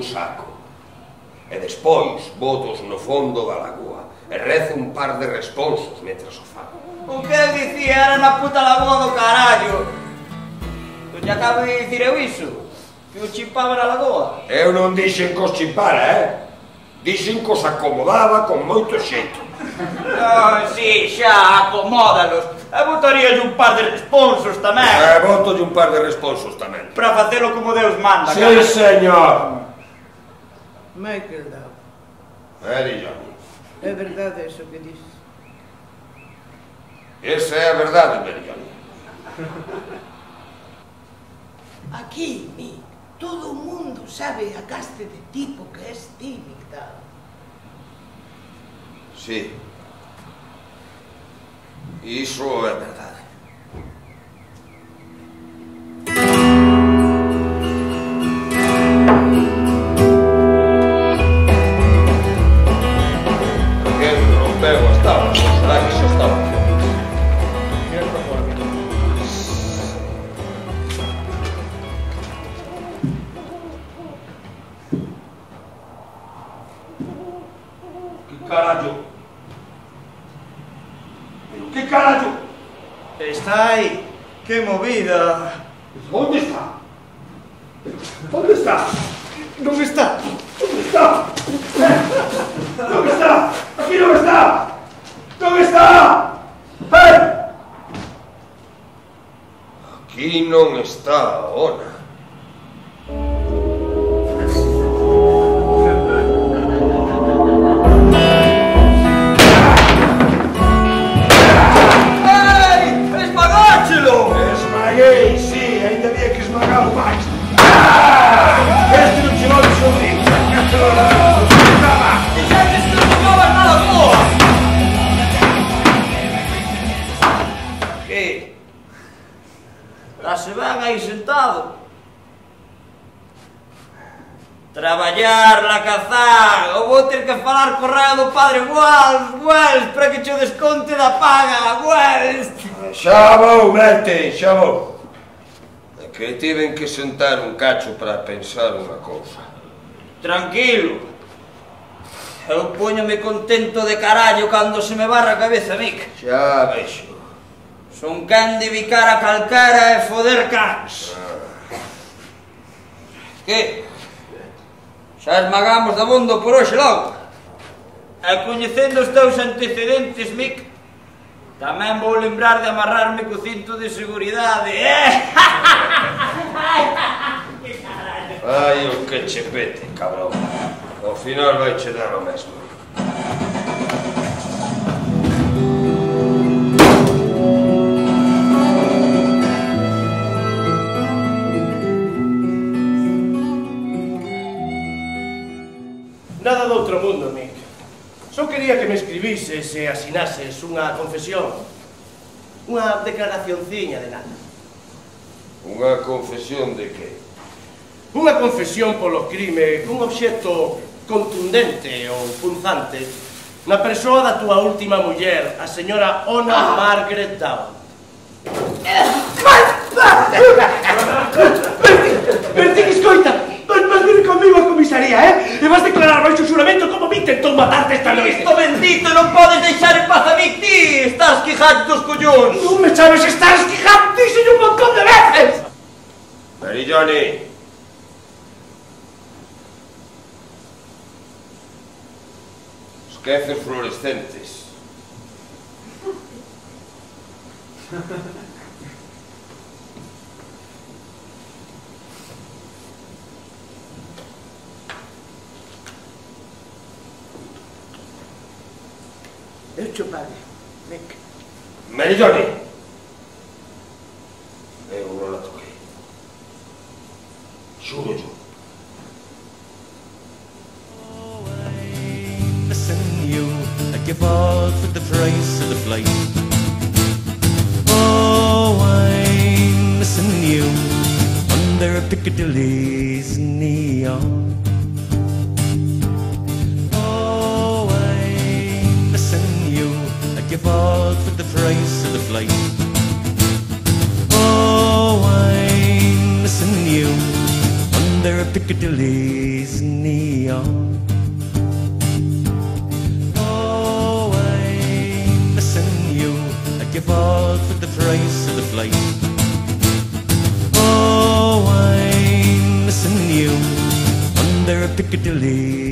nun saco. E despois botos no fondo da lagoa e rezo un par de responsos mentras o fago. O que eu dicía era na puta lagoa do carallo. Non lle acabo de dicir eu iso? Que o chimpaba na lagoa? Eu non dixen que os chimpara, Dixen que os acomodaba con moito xeito. Si, xa, acomódalos. E botaríalle un par de responsos tamén. Botolle un par de responsos tamén. Para facelo como Deus manda. Sí, señor. Michael Dow. Johnny. É verdade eso que dices? Esa é a verdade, Johnny. Aquí, mi, todo o mundo sabe a caste de tipo que és ti, Migdal. Sí. Iso é verdade. Quen rompeu as tablas? Será que xa estaba aquí? Que carallo? Que carallo? Está aí. Que movida. Onde está? Onde está? Non está. Onde está? Non está? Aquí non está! Non está! Aquí non está, Ona. Esmaguei, sí, ainda había que esmagalo máis. Este non chegou de subir. Dixetes que non tocabas na lagoa. Que? Lá se van aí sentado. Traballar, la cazar. Ou vou ter que falar co reo do padre Wells, para que che desconte da paga, Wells. Xa vou, mete, xa vou. É que tiven que sentar un cacho para pensar unha cousa. Tranquilo. Eu póñome contento de carallo cando se me barra a cabeza, Mick. Xa vexo. Son can de bicar a calcara e foder cans. Que? Xa esmagamos dabondo por hoxe logo. E coñecendo os teus antecedentes, Mick, tamén vou lembrar de amarrarme co cinto de seguridade, Ai, o que che pete, cabrón. Ao final vai che dar o mesmo. Nada do outro mundo, Mick. Só quería que me escribises e asinases unha confesión. Unha declaracionciña de nada. Unha confesión de que? Unha confesión polo crime cun obxecto contundente ou punzante na persoa da túa última muller, a señora Ona Margaret Dow. Bertín, escoita! Vas vir comigo a comisaría, E vas declarar baixo xuramento como me intentou matarte esta noite. Cristo bendito, non podes deixar en paz a Mick, ti! Estás quijando dos collóns! Non me sabes estar esquijando, díxenlle un montón de veces! Johnny. Esquece os fluorescentes. Eu cho pague, Mick. Johnny. Eu non la toquei. Xuro yo. You, I give all for the price of the flight. Oh, I'm missing you under Piccadilly's neon. Oh, I'm missing you, I give all for the price of the flight. Oh, I'm missing you under Piccadilly's neon. Oh, I'm missing you. I'd give all for the price of the flight. Oh, I'm missing you under Piccadilly.